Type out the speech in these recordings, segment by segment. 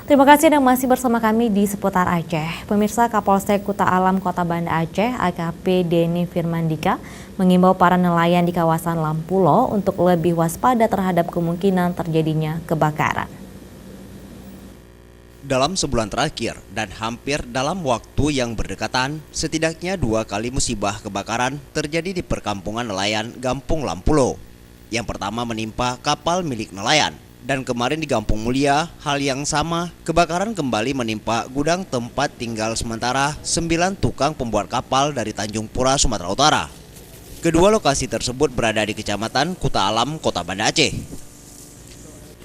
Terima kasih Anda masih bersama kami di Seputar Aceh. Pemirsa, Kapolsek Kuta Alam Kota Banda Aceh, AKP Denny Firmandika, mengimbau para nelayan di kawasan Lampulo untuk lebih waspada terhadap kemungkinan terjadinya kebakaran. Dalam sebulan terakhir dan hampir dalam waktu yang berdekatan, setidaknya 2 kali musibah kebakaran terjadi di perkampungan nelayan Gampung Lampulo. Yang pertama menimpa kapal milik nelayan. Dan kemarin di Gampung Mulia, hal yang sama, kebakaran kembali menimpa gudang tempat tinggal sementara 9 tukang pembuat kapal dari Tanjung Pura, Sumatera Utara. Kedua lokasi tersebut berada di Kecamatan Kuta Alam, Kota Banda Aceh.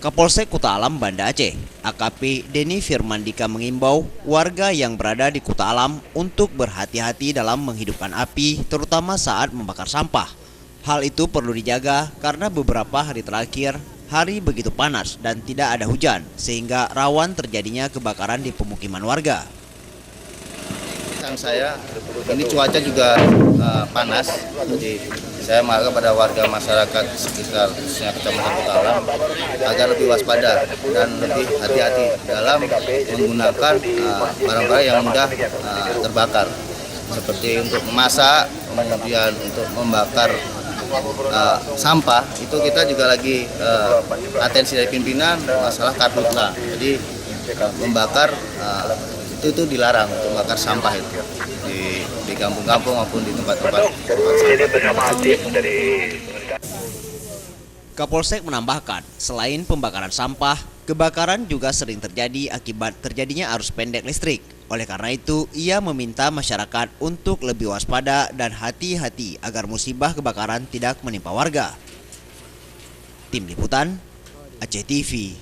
Kapolsek Kuta Alam Banda Aceh, AKP Denny Firmandika mengimbau warga yang berada di Kuta Alam untuk berhati-hati dalam menghidupkan api, terutama saat membakar sampah. Hal itu perlu dijaga karena beberapa hari terakhir, hari begitu panas dan tidak ada hujan, sehingga rawan terjadinya kebakaran di pemukiman warga. Saya, ini cuaca juga panas, jadi saya mengharapkan pada warga masyarakat sekitar khususnya Kecamatan Kuta Alam agar lebih waspada dan lebih hati-hati dalam menggunakan barang-barang yang mudah terbakar, seperti untuk memasak, kemudian untuk membakar sampah. Itu kita juga lagi atensi dari pimpinan masalah karhutla. Jadi membakar itu dilarang untuk membakar sampah itu di kampung-kampung maupun di tempat-tempat sampah. Kapolsek menambahkan, selain pembakaran sampah, kebakaran juga sering terjadi akibat terjadinya arus pendek listrik. Oleh karena itu, ia meminta masyarakat untuk lebih waspada dan hati-hati agar musibah kebakaran tidak menimpa warga. Tim Liputan, Aceh TV.